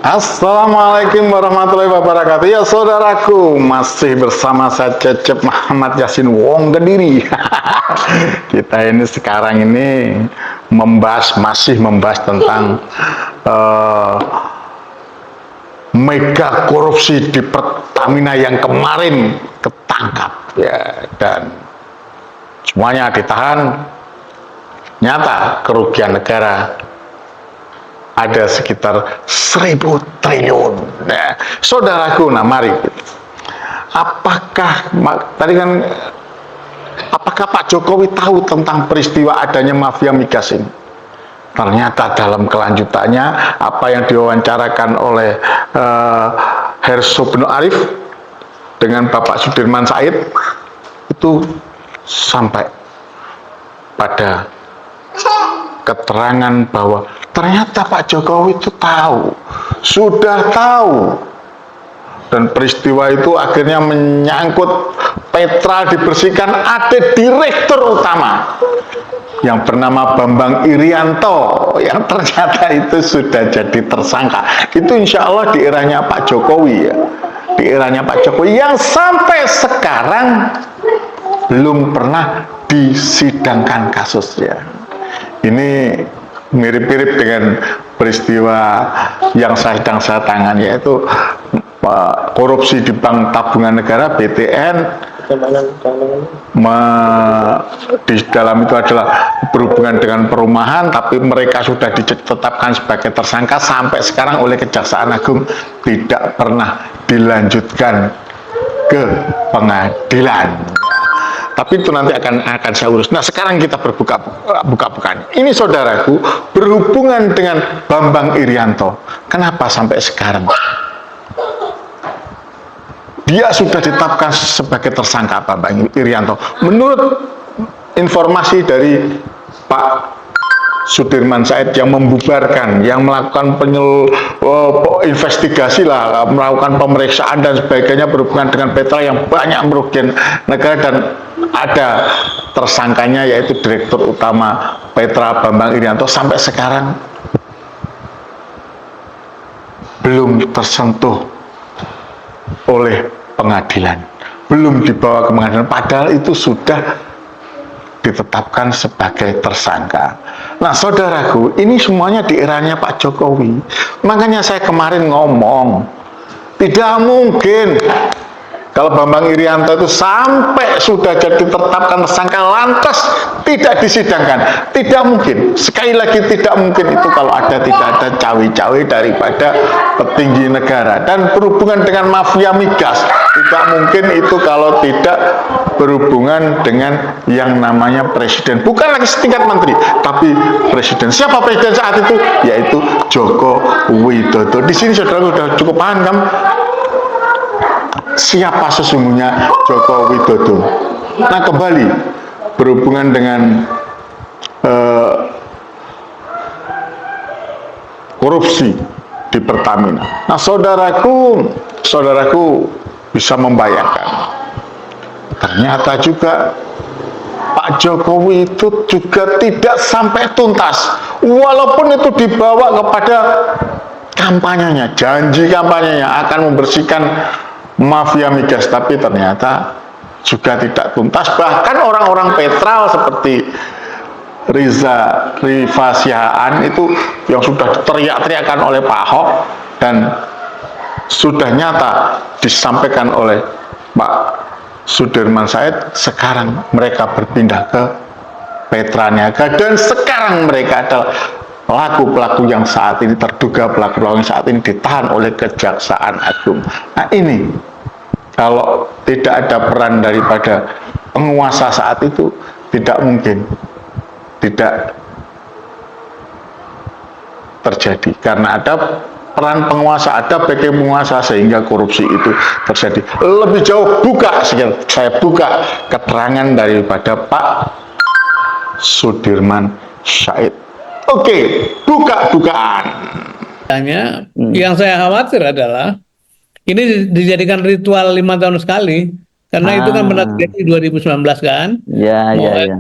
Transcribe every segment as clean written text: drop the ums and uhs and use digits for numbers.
Assalamualaikum warahmatullahi wabarakatuh. Ya saudaraku, masih bersama saya Cecep Muhammad Yasin Wong Kediri. Kita ini sekarang ini masih membahas tentang mega korupsi di Pertamina yang kemarin ketangkap ya, dan semuanya ditahan. Nyata kerugian negara ada sekitar 1.000 triliun. Nah, saudaraku, nah mari. Apakah Pak Jokowi tahu tentang peristiwa adanya mafia migas ini? Ternyata dalam kelanjutannya apa yang diwawancarakan oleh Herso Beno Arif dengan Bapak Sudirman Said itu sampai pada keterangan bahwa ternyata Pak Jokowi itu sudah tahu, dan peristiwa itu akhirnya menyangkut Petra dibersihkan. Ada direktur utama yang bernama Bambang Irianto yang ternyata itu sudah jadi tersangka. Itu insya Allah di eranya Pak Jokowi ya, di eranya Pak Jokowi yang sampai sekarang belum pernah disidangkan kasusnya. Ini mirip-mirip dengan peristiwa yang sedang saya tangani, yaitu korupsi di Bank Tabungan Negara BTN. Di dalam itu adalah berhubungan dengan perumahan, tapi mereka sudah ditetapkan sebagai tersangka sampai sekarang oleh Kejaksaan Agung, tidak pernah dilanjutkan ke pengadilan. Tapi itu nanti akan saya urus. Nah, sekarang kita buka-bukaan. Ini saudaraku, berhubungan dengan Bambang Irianto. Kenapa sampai sekarang dia sudah ditetapkan sebagai tersangka, Bambang Irianto? Menurut informasi dari Pak Sudirman Said yang membubarkan, yang melakukan investigasi lah, melakukan pemeriksaan dan sebagainya berhubungan dengan Petra yang banyak merugikan negara, dan ada tersangkanya yaitu Direktur Utama Petra Bambang Irianto, sampai sekarang belum tersentuh oleh pengadilan, belum dibawa ke pengadilan, padahal itu sudah ditetapkan sebagai tersangka. Nah, saudaraku, ini semuanya di eranya Pak Jokowi. Makanya saya kemarin ngomong, tidak mungkin kalau Bambang Irianto itu sampai sudah jadi ditetapkan tersangka lantas tidak disidangkan. Tidak mungkin. Sekali lagi tidak mungkin itu kalau tidak ada cawe-cawe daripada petinggi negara. Dan berhubungan dengan mafia migas, tidak mungkin itu kalau tidak berhubungan dengan yang namanya presiden. Bukan lagi setingkat menteri, tapi presiden. Siapa presiden saat itu? Yaitu Joko Widodo. Di sini saudara sudah cukup paham kan? Siapa sesungguhnya Joko Widodo. Nah, kembali berhubungan dengan korupsi di Pertamina. Nah, saudaraku bisa membayangkan, ternyata juga Pak Jokowi itu juga tidak sampai tuntas, walaupun itu dibawa kepada kampanyenya, janji kampanyenya akan membersihkan mafia migas, tapi ternyata juga tidak tuntas. Bahkan orang-orang Petra seperti Rifa Sihaan itu yang sudah teriak-teriakan oleh Pak Ahok dan sudah nyata disampaikan oleh Pak Sudirman Said, sekarang mereka berpindah ke Petra Niaga, dan sekarang mereka adalah pelaku-pelaku yang saat ini, terduga pelaku-pelaku yang saat ini ditahan oleh Kejaksaan Agung. Nah, ini kalau tidak ada peran daripada penguasa saat itu, tidak mungkin tidak terjadi, karena ada peran penguasa, ada backing penguasa sehingga korupsi itu terjadi. Lebih jauh saya buka keterangan daripada Pak Sudirman Said. Oke, bukaan. Yang saya khawatir adalah ini dijadikan ritual 5 tahun sekali, karena itu kan pernah terjadi 2019 kan? Ya. 9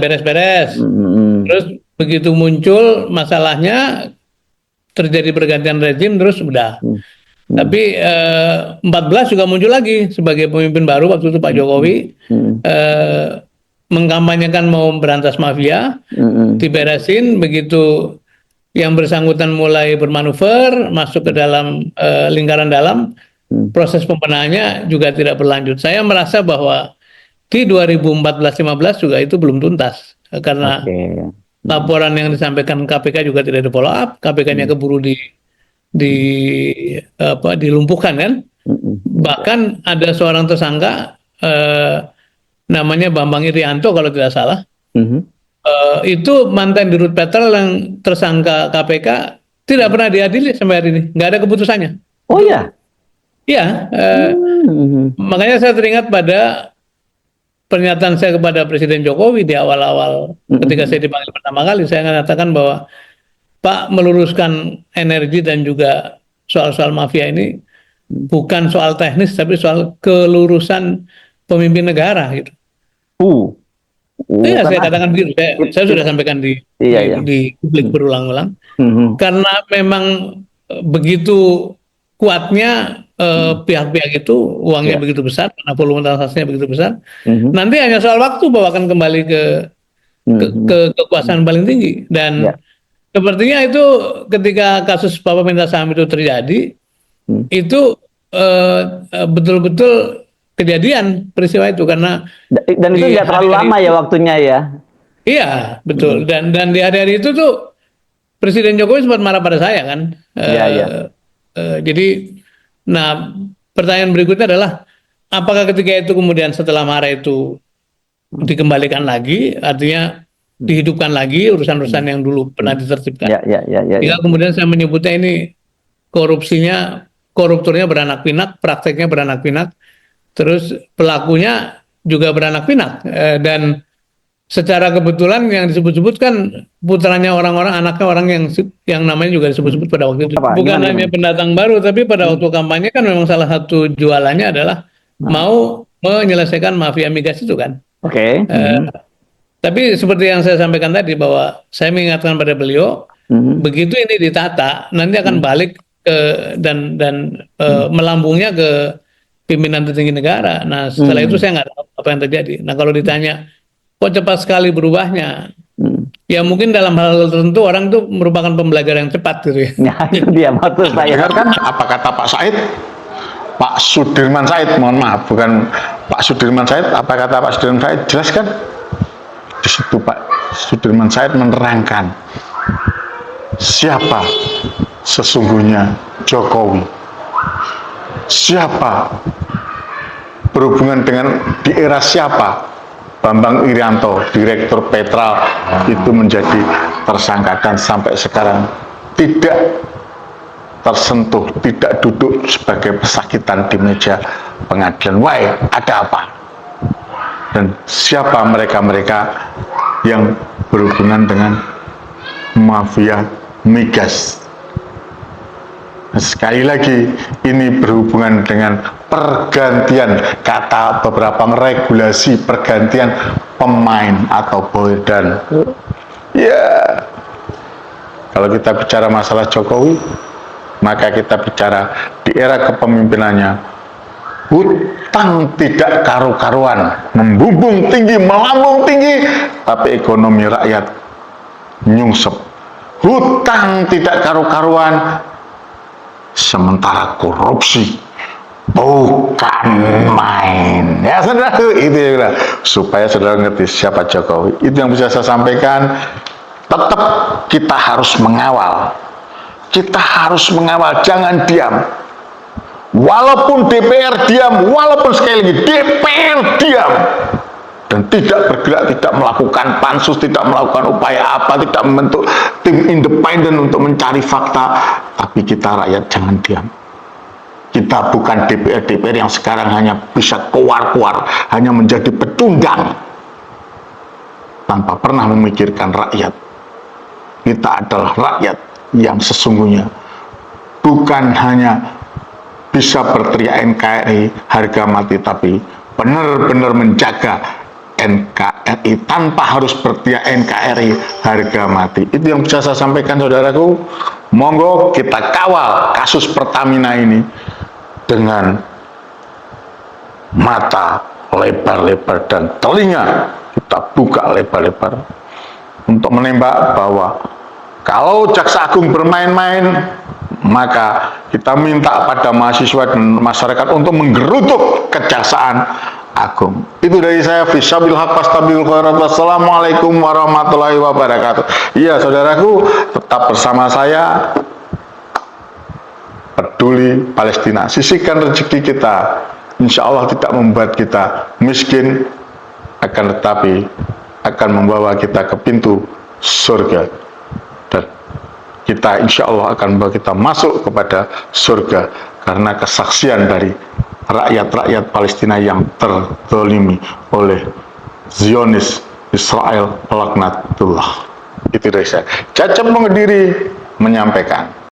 beres-beres. Terus begitu muncul masalahnya, terjadi pergantian rezim terus udah. Hmm. Tapi 14 juga muncul lagi sebagai pemimpin baru waktu itu Pak Jokowi mengkampanyekan mau berantas mafia, diberesin begitu yang bersangkutan mulai bermanuver masuk ke dalam lingkaran dalam, proses pembenahannya juga tidak berlanjut. Saya merasa bahwa di 2014-15 juga itu belum tuntas karena laporan yang disampaikan KPK juga tidak di follow up, KPK-nya keburu dilumpuhkan kan. Bahkan ada seorang tersangka namanya Bambang Irianto kalau tidak salah. Itu mantan Dirut Petrol yang tersangka KPK tidak pernah diadili sampai hari ini, nggak ada keputusannya. Oh ya? Iya, makanya saya teringat pada pernyataan saya kepada Presiden Jokowi di awal-awal ketika saya dipanggil pertama kali, saya mengatakan bahwa Pak meluruskan energi dan juga soal-soal mafia ini bukan soal teknis tapi soal kelurusan pemimpin negara gitu. Iya, saya katakan begitu. Saya sudah sampaikan di publik berulang-ulang. Karena memang begitu kuatnya pihak-pihak itu, uangnya begitu besar, karena volume transaksinya begitu besar. Nanti hanya soal waktu bahwa akan kembali ke kekuasaan paling tinggi. Dan sepertinya itu ketika kasus Papa Minta Saham itu terjadi, itu betul-betul kejadian peristiwa itu karena dan itu nggak terlalu lama ya waktunya ya. Iya betul dan di hari-hari itu tuh Presiden Jokowi sempat marah pada saya kan. Jadi nah pertanyaan berikutnya adalah apakah ketika itu kemudian setelah marah itu dikembalikan lagi, artinya dihidupkan lagi urusan-urusan yang dulu pernah ditertibkan. Jika kemudian saya menyebutnya ini korupturnya beranak pinak, prakteknya beranak pinak, terus pelakunya juga beranak pinak dan secara kebetulan yang disebut-sebut kan putranya orang-orang, anaknya orang yang namanya juga disebut-sebut pada waktu itu. Bukan hanya pendatang baru, tapi pada waktu kampanye kan memang salah satu jualannya adalah mau menyelesaikan mafia migas itu kan. Tapi seperti yang saya sampaikan tadi bahwa saya mengingatkan pada beliau, begitu ini ditata, nanti akan balik dan melambungnya ke pimpinan tertinggi negara. Nah setelah itu saya nggak tahu apa yang terjadi. Nah kalau ditanya kok cepat sekali berubahnya, ya mungkin dalam hal tertentu orang itu merupakan pembelajaran yang cepat gitu ya. Itu dia maksud saya kan apa kata Pak Said, Pak Sudirman Said, mohon maaf bukan Pak Sudirman Said, apa kata Pak Sudirman Said, jelaskan di situ. Pak Sudirman Said menerangkan siapa sesungguhnya Jokowi, siapa berhubungan dengan di era siapa Bambang Irianto, Direktur Petrol itu menjadi tersangka dan sampai sekarang tidak tersentuh, tidak duduk sebagai pesakitan di meja pengadilan. Why? Ada apa? Dan siapa mereka-mereka yang berhubungan dengan mafia migas? Sekali lagi, ini berhubungan dengan pergantian kata beberapa regulasi, pergantian pemain atau boydan. Ya, kalau kita bicara masalah Jokowi, maka kita bicara di era kepemimpinannya, hutang tidak karu-karuan, membumbung tinggi, melambung tinggi, tapi ekonomi rakyat nyungsep. Hutang tidak karu-karuan, sementara korupsi bukan main. Ya saudara, itu ya, supaya saudara ngerti siapa Jokowi. Itu yang bisa saya sampaikan. Tetap kita harus mengawal. Kita harus mengawal, jangan diam. Walaupun DPR diam, walaupun sekali lagi DPR diam dan tidak bergerak, tidak melakukan pansus, tidak melakukan upaya apa, tidak membentuk tim independen untuk mencari fakta, tapi kita rakyat jangan diam. Kita bukan DPR yang sekarang hanya bisa keluar-keluar, hanya menjadi pecundang tanpa pernah memikirkan rakyat. Kita adalah rakyat yang sesungguhnya bukan hanya bisa berteriak NKRI harga mati, tapi benar-benar menjaga NKRI tanpa harus berteriak NKRI harga mati. Itu yang bisa saya sampaikan, saudaraku. Monggo kita kawal kasus Pertamina ini dengan mata lebar-lebar dan telinga kita buka lebar-lebar untuk menembak bahwa kalau Jaksa Agung bermain-main, maka kita minta pada mahasiswa dan masyarakat untuk menggeruduk Kejaksaan Agung. Itu dari saya. Fisyabil haq fastabil khairat. Wassalamualaikum warahmatullahi wabarakatuh. Iya, saudaraku, tetap bersama saya. Peduli Palestina. Sisihkan rezeki kita. Insya Allah tidak membuat kita miskin, akan tetapi akan membawa kita ke pintu surga. Dan kita insya Allah akan membawa kita masuk kepada surga karena kesaksian dari rakyat-rakyat Palestina yang terzalimi oleh Zionis Israel laknatullah. Itu dari saya. Cacap Mengediri menyampaikan.